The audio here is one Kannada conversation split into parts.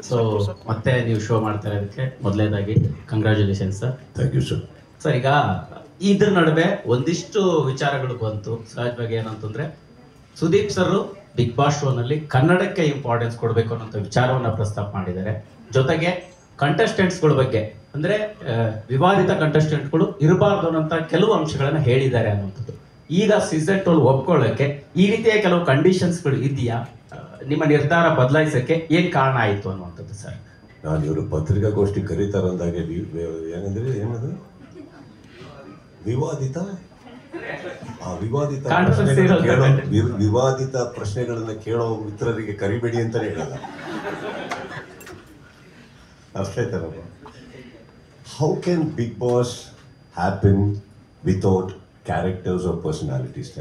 ಸೊ ಮತ್ತೆ ನೀವು ಶೋ ಮಾಡ್ತಾ ಇರೋದಕ್ಕೆ ಮೊದಲನೇದಾಗಿ congratulation sir. Thank you sir. Sir, ಈಗ ಇದ್ರ ನಡುವೆ ಒಂದಿಷ್ಟು ವಿಚಾರಗಳು ಬಂತು. ಸಹಜವಾಗಿ ಏನಂತಂದ್ರೆ ಸುದೀಪ್ ಸರ್ ಬಿಗ್ ಬಾಸ್ ಶೋನಲ್ಲಿ ಕನ್ನಡಕ್ಕೆ ಇಂಪಾರ್ಟೆನ್ಸ್ ಕೊಡಬೇಕು ಅನ್ನೋ ವಿಚಾರವನ್ನ ಪ್ರಸ್ತಾಪ ಮಾಡಿದ್ದಾರೆ. ಜೊತೆಗೆ ಕಂಟೆಸ್ಟೆಂಟ್ಸ್ಗಳ ಬಗ್ಗೆ ಅಂದ್ರೆ ವಿವಾದಿತ ಕಂಟೆಸ್ಟೆಂಟ್ಗಳು ಇರಬಾರ್ದು ಅನ್ನೋಂಥ ಕೆಲವು ಅಂಶಗಳನ್ನ ಹೇಳಿದ್ದಾರೆ ಅನ್ನುವಂಥದ್ದು. ಈಗ ಸೀಸನ್ 12 ಒಪ್ಕೊಳ್ಳೋಕೆ ಈ ರೀತಿಯ ಕೆಲವು ಕಂಡೀಷನ್ಸ್ಗಳು ಇದೆಯಾ? ನಿಮ್ಮ ನಿರ್ಧಾರ ಬದಲಾಯಿಸಕ್ಕೆ ಏನ್ ಕಾರಣ ಆಯಿತು ಅನ್ನುವಂಥದ್ದು ಸರ್? ನಾನು ಇವರು ಪತ್ರಿಕಾಗೋಷ್ಠಿ ಕರೀತಾರಂದಾಗೆ ಏನಂದ್ರೆ ಏನದು ವಿವಾದಿತ ವಿವಾದಿತ ಪ್ರಶ್ನೆಗಳನ್ನ ಕೇಳೋ ಮಿತ್ರರಿಗೆ ಕರಿಬೇಡಿ ಅಂತಾನೆ ಹೇಳಲ್ಲ. ಅಷ್ಟೇ ತರ. How can Bigg Boss happen without characters or personalities?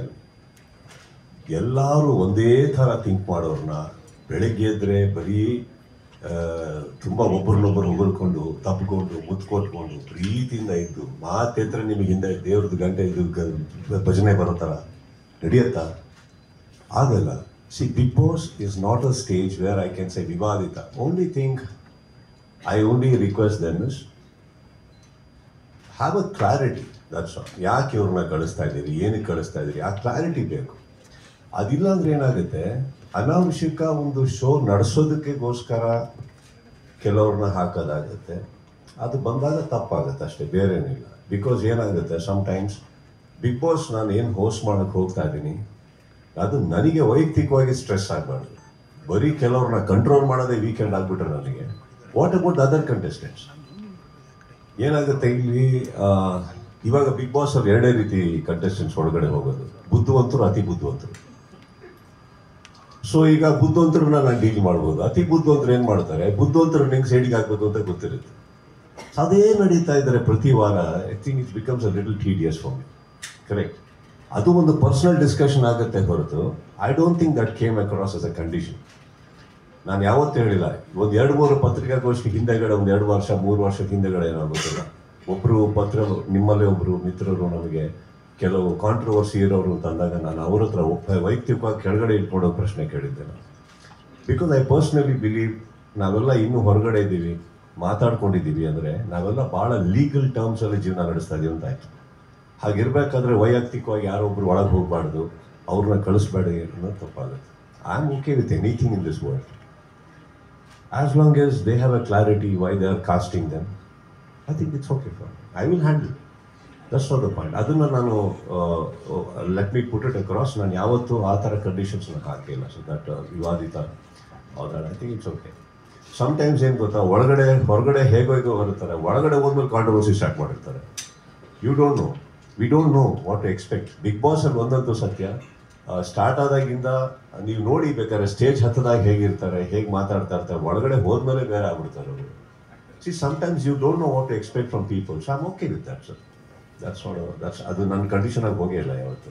ಎಲ್ಲರೂ ಒಂದೇ ಥರ ಥಿಂಕ್ ಮಾಡೋರನ್ನ ಬೆಳಗ್ಗೆ ಎದ್ರೆ ಬರೀ ತುಂಬ ಒಬ್ಬರನ್ನೊಬ್ಬರು ಹೊಗಳ್ಕೊಂಡು ತಬ್ಕೊಂಡು ಮುತ್ಕೊಟ್ಕೊಂಡು ಪ್ರೀತಿಯಿಂದ ಇದ್ದು ಮಾತೆತ್ರ ನಿಮಗೆ ಹಿಂದೆ ದೇವ್ರದ್ದು ಗಂಟೆ ಇದು ಭಜನೆ ಬರೋ ಥರ ನಡೆಯುತ್ತಾ? ಆಗಲ್ಲ. See, Bigg Boss is not a stage where I can say ವಿವಾದಿತ. Only thing I only request them is have a clarity. That's all. ಯಾಕೆ ಇವ್ರನ್ನ ಕಳಿಸ್ತಾ ಇದ್ದೀರಿ, ಏನಕ್ಕೆ ಕಳಿಸ್ತಾ ಇದ್ದೀರಿ, ಆ ಕ್ಲಾರಿಟಿ ಬೇಕು. ಅದಿಲ್ಲ ಅಂದ್ರೆ ಏನಾಗುತ್ತೆ, ಅನಾವಶ್ಯಕ ಒಂದು ಶೋ ನಡೆಸೋದಕ್ಕೆಗೋಸ್ಕರ ಕೆಲವ್ರನ್ನ ಹಾಕೋದಾಗುತ್ತೆ. ಅದು ಬಂದಾಗ ತಪ್ಪಾಗುತ್ತೆ ಅಷ್ಟೇ, ಬೇರೇನಿಲ್ಲ. ಬಿಕಾಸ್ ಏನಾಗುತ್ತೆ, ಸಮ್ಟೈಮ್ಸ್ ಬಿಗ್ ಬಾಸ್ ನಾನು ಏನು ಹೋಸ್ಟ್ ಮಾಡೋಕ್ಕೆ ಹೋಗ್ತಾ ಇದ್ದೀನಿ ಅದು ನನಗೆ ವೈಯಕ್ತಿಕವಾಗಿ ಸ್ಟ್ರೆಸ್ ಆಗಬಾರ್ದು. ಬರೀ ಕೆಲವ್ರನ್ನ ಕಂಟ್ರೋಲ್ ಮಾಡೋದೇ ವೀಕೆಂಡ್ ಆಗಿಬಿಟ್ರೆ ನನಗೆ ವಾಟ್ ಅಬೌಟ್ ಅದರ್ ಕಂಟೆಸ್ಟೆಂಟ್ಸ್? ಏನಾಗುತ್ತೆ ಇಲ್ಲಿ ಇವಾಗ ಬಿಗ್ ಬಾಸ್ ಅಲ್ಲಿ ಎರಡೇ ರೀತಿ ಕಂಟೆಸ್ಟೆಂಟ್ಸ್ ಒಳಗಡೆ ಹೋಗೋದು, ಬುದ್ಧಿವಂತರು, ಅತಿ ಬುದ್ಧಿವಂತರು. ಸೊ ಈಗ ಬುದ್ಧಿವಂತರನ್ನ ನಾನು ಡೀಲ್ ಮಾಡ್ಬೋದು. ಅತಿ ಬುದ್ಧಿವಂತರು ಏನು ಮಾಡ್ತಾರೆ, ಬುದ್ಧಿವಂತರು ಹೆಂಗೆ ಸೈಡಿಗೆ ಹಾಕ್ಬೇಕು ಅಂತ ಗೊತ್ತಿರುತ್ತೆ. ಅದೇ ನಡೀತಾ ಇದ್ದಾರೆ ಪ್ರತಿ ವಾರ. I think it becomes a little tedious for me. Correct. ಅದು ಒಂದು ಪರ್ಸನಲ್ ಡಿಸ್ಕಷನ್ ಆಗುತ್ತೆ ಹೊರತು I don't think that came across as a condition. ನಾನು ಯಾವತ್ತೂ ಹೇಳಿಲ್ಲ. ಒಂದು 2-3 ಪತ್ರಿಕಾಗೋಷ್ಠಿ ಹಿಂದೆಗಡೆ, ಒಂದು 2 ವರ್ಷ 3 ವರ್ಷದ ಹಿಂದೆಗಡೆ ಏನಾಗುತ್ತಿಲ್ಲ, ಒಬ್ಬರು ನಿಮ್ಮಲ್ಲೇ ಒಬ್ಬರು ಮಿತ್ರರು ನಮಗೆ ಕೆಲವು ಕಾಂಟ್ರವರ್ಸಿ ಇರೋರು ಅಂತ ಅಂದಾಗ ನಾನು ಅವ್ರ ಹತ್ರ ವೈಯಕ್ತಿಕವಾಗಿ ಕೆಳಗಡೆ ಇಟ್ಕೊಡೋ ಪ್ರಶ್ನೆ ಕೇಳಿದ್ದೆ ನಾನು. ಬಿಕಾಸ್ ಐ ಪರ್ಸ್ನಲಿ ಬಿಲೀವ್ ನಾವೆಲ್ಲ ಇನ್ನೂ ಹೊರಗಡೆ ಇದ್ದೀವಿ, ಮಾತಾಡ್ಕೊಂಡಿದ್ದೀವಿ ಅಂದರೆ ನಾವೆಲ್ಲ ಭಾಳ ಲೀಗಲ್ ಟರ್ಮ್ಸಲ್ಲಿ ಜೀವನ ನಡೆಸ್ತಾ ಇದೀವಿ ಅಂತ ಆಯಿತು. ಹಾಗಿರ್ಬೇಕಾದ್ರೆ ವೈಯಕ್ತಿಕವಾಗಿ ಯಾರೊಬ್ರು ಒಳಗೆ ಹೋಗಬಾರ್ದು, ಅವ್ರನ್ನ ಕಳಿಸ್ಬೇಡಿ ಅನ್ನೋದು ತಪ್ಪಾಗುತ್ತೆ. I am okay with anything in this world as long as they have a clarity why they are casting them. I think it's okay for I will handle. That's not the point. ಅದನ್ನು ನಾನು let me put it across. ನಾನು ಯಾವತ್ತೂ ಆ ಥರ ಕಂಡೀಷನ್ಸ್ನ ಹಾಕಿಲ್ಲ. ಸೊ ದಟ್ ವಿವಾದಿತ that I think it's okay. Sometimes ಏನು ಗೊತ್ತಾ, ಹೊರಗಡೆ ಹೇಗೋ ಬರುತ್ತಾರೆ, ಒಳಗಡೆ ಹೋದ್ಮೇಲೆ ಕಾಂಟ್ರವರ್ಸಿ ಸ್ಟಾರ್ಟ್ ಮಾಡಿರ್ತಾರೆ. You don't no, we don't know what to expect. Bigg ಬಾಸಲ್ಲಿ ಒಂದಂತೂ ಸತ್ಯ, ಸ್ಟಾರ್ಟ್ ಆದಾಗಿಂದ ನೀವು ನೋಡಿ ಬೇಕಾದ್ರೆ ಸ್ಟೇಜ್ ಹತ್ತದಾಗ ಹೇಗಿರ್ತಾರೆ, ಹೇಗೆ ಮಾತಾಡ್ತಾ ಇರ್ತಾರೆ, ಒಳಗಡೆ ಹೋದ್ಮೇಲೆ ಬೇರೆ ಆಗ್ಬಿಡ್ತಾರೆ ಅವರು. See, sometimes you don't know what to expect from people. So I am okay with that sir. That's ಅದು ನನ್ನ ಕಂಡೀಷನಾಗಿ ಹೋಗೇ ಇಲ್ಲ ಯಾವತ್ತು.